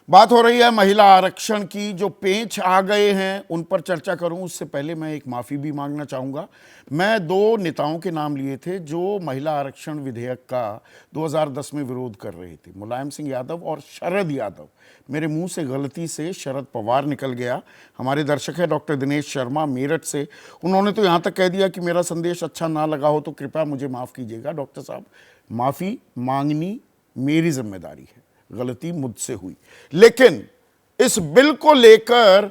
बात हो रही है महिला आरक्षण की। जो पेंच आ गए हैं उन पर चर्चा करूं उससे पहले मैं एक माफ़ी भी मांगना चाहूँगा। मैं दो नेताओं के नाम लिए थे जो महिला आरक्षण विधेयक का 2010 में विरोध कर रहे थे, मुलायम सिंह यादव और शरद यादव। मेरे मुंह से गलती से शरद पवार निकल गया। हमारे दर्शक है डॉक्टर दिनेश शर्मा मेरठ से, उन्होंने तो यहाँ तक कह दिया कि मेरा संदेश अच्छा ना लगा हो तो कृपया मुझे माफ़ कीजिएगा। डॉक्टर साहब, माफ़ी मांगनी मेरी जिम्मेदारी है, गलती मुझसे हुई। लेकिन इस बिल को लेकर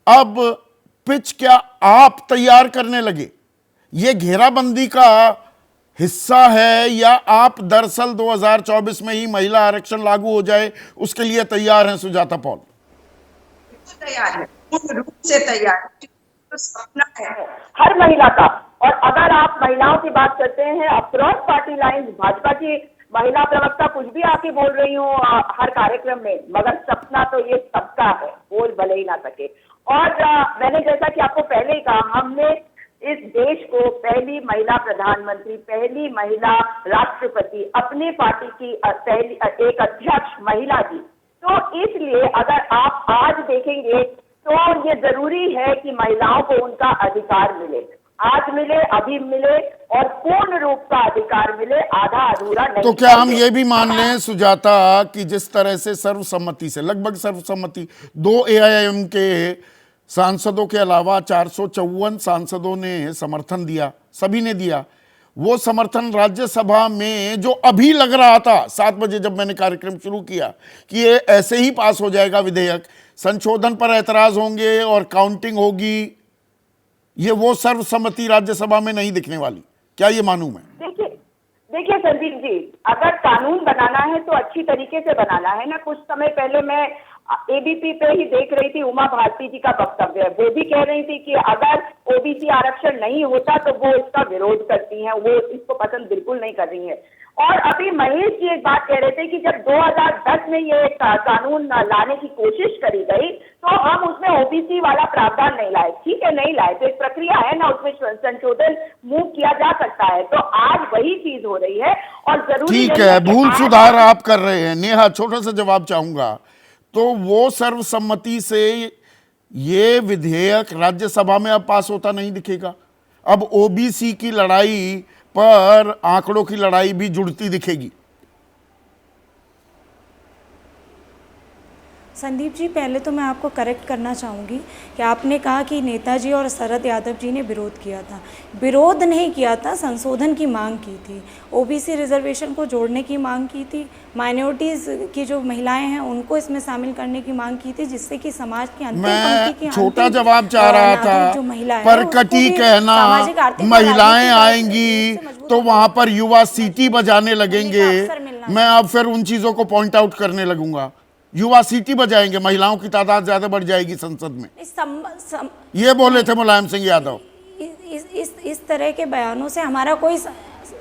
अब पिच क्या आप तैयार करने लगे? ये घेराबंदी का हिस्सा है या आप दरअसल 2024 में ही महिला आरक्षण लागू हो जाए उसके लिए तैयार हैं? सुजाता पॉल तैयार है, पूर्ण रूप से तैयार है। तो सपना है हर महिला का। और अगर आप महिलाओं की बात करते हैं अक्रॉस पार्टी लाइन, भाजपा की महिला प्रवक्ता कुछ भी आके बोल रही हूँ हर कार्यक्रम में, मगर सपना तो ये सबका है, बोल भले ही ना सके। और मैंने जैसा कि आपको पहले ही कहा, हमने इस देश को पहली महिला प्रधानमंत्री, पहली महिला राष्ट्रपति, अपनी पार्टी की पहली एक अध्यक्ष महिला दी। तो इसलिए अगर आप आज देखेंगे तो ये जरूरी है कि महिलाओं को उनका अधिकार मिले, आज मिले, अभी मिले और पूर्ण रूप का अधिकार मिले, आधा अधूरा नहीं। तो क्या हम ये भी मान लें सुजाता कि जिस तरह से सर्वसम्मति से, लगभग सर्वसम्मति, 2 AIM के सांसदों के अलावा 454 सांसदों ने समर्थन दिया, सभी ने दिया, वो समर्थन राज्यसभा में जो अभी लग रहा था 7 बजे जब मैंने कार्यक्रम शुरू किया कि ये ऐसे ही पास हो जाएगा विधेयक, संशोधन पर ऐतराज होंगे और काउंटिंग होगी, ये वो सर्वसम्मति राज्यसभा में नहीं दिखने वाली, क्या ये मानूं मैं? देखिए संदीप जी, अगर कानून बनाना है तो अच्छी तरीके से बनाना है ना। कुछ समय पहले मैं ABP पे ही देख रही थी उमा भारती जी का वक्तव्य, वो भी कह रही थी कि अगर OBC आरक्षण नहीं होता तो वो इसका विरोध करती हैं, वो इसको पसंद बिल्कुल नहीं कर रही है। और अभी महेश जी एक बात कह रहे थे कि जब 2010 में ये कानून लाने की कोशिश करी गई तो हम उसमें OBC वाला प्रावधान नहीं लाए। ठीक है, नहीं लाए तो एक प्रक्रिया है ना, उसमें संशोधन मूव किया जा सकता है। तो आज वही चीज हो रही है और जरूरी ठीक है, भूल सुधार आप कर रहे हैं। नेहा, छोटा सा जवाब चाहूंगा। तो वो सर्वसम्मति से ये विधेयक राज्यसभा में अब पास होता नहीं दिखेगा, अब OBC की लड़ाई पर आंकड़ों की लड़ाई भी जुड़ती दिखेगी। संदीप जी, पहले तो मैं आपको करेक्ट करना चाहूँगी कि आपने कहा कि नेताजी और शरद यादव जी ने विरोध किया था। विरोध नहीं किया था, संशोधन की मांग की थी, OBC रिजर्वेशन को जोड़ने की मांग की थी, माइनॉरिटीज़ की जो महिलाएं हैं उनको इसमें शामिल करने की मांग की थी, जिससे कि समाज की अंतिम पंक्ति की छोटा जवाब चाह रहा था, पर कटी कहना महिलाएं आएंगी तो वहां पर युवा सीटी बजाने लगेंगे। मैं अब फिर उन चीजों को पॉइंट आउट करने लगूंगा, युवा सीटी बजाएंगे, महिलाओं की तादाद ज्यादा बढ़ जाएगी संसद में, ये बोले थे मुलायम सिंह यादव। इस तरह के बयानों से हमारा कोई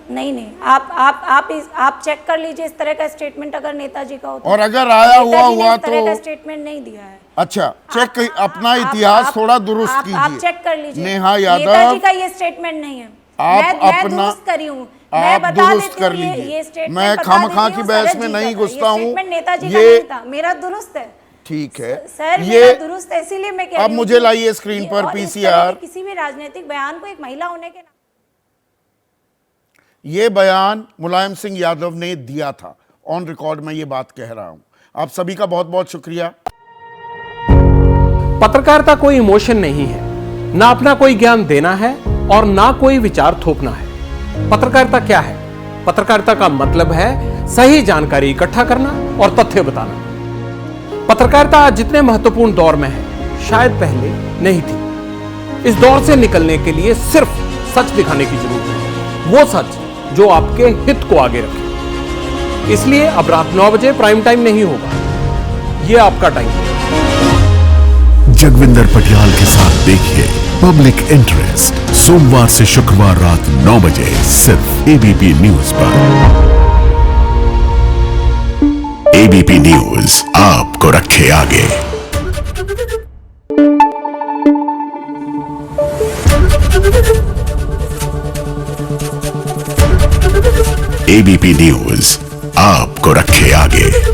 नहीं। आप चेक कर लीजिए इस तरह का स्टेटमेंट अगर नेताजी का होता, और अगर आया हुआ तो तरह का स्टेटमेंट नहीं दिया है। अच्छा, चेक अपना इतिहास थोड़ा दुरुस्त कीजिए। आप चेक कर लीजिए, नेहा यादव, नेताजी का ये स्टेटमेंट नहीं है। आप अपना करी हूँ, आप दुरुस्त कर लीजिए। मैं खामखा की बहस में नहीं घुसता हूँ, ये मेरा दुरुस्त है। ठीक है सर, ये दुरुस्त है, इसीलिए मैं कह रही हूं। अब मुझे लाइए स्क्रीन पर PCR। किसी भी राजनीतिक बयान को एक महिला होने के ये बयान मुलायम सिंह यादव ने दिया था, ऑन रिकॉर्ड मैं ये बात कह रहा हूं। आप सभी का बहुत बहुत शुक्रिया। पत्रकारिता कोई इमोशन नहीं है, ना अपना कोई ज्ञान देना है और ना कोई विचार थोपना है। पत्रकारिता क्या है? पत्रकारिता का मतलब है सही जानकारी इकट्ठा करना और तथ्य बताना। पत्रकारिता आज जितने महत्वपूर्ण दौर में है शायद पहले नहीं थी। इस दौर से निकलने के लिए सिर्फ सच दिखाने की जरूरत है, वो सच जो आपके हित को आगे रखे। इसलिए अब रात 9 बजे प्राइम टाइम नहीं होगा, ये आपका टाइम है। जगविंदर पटियाल के साथ देखिए पब्लिक इंटरेस्ट, सोमवार से शुक्रवार रात 9 बजे सिर्फ ABP न्यूज पर। ABP न्यूज आपको रखे आगे। ABP न्यूज आपको रखे आगे।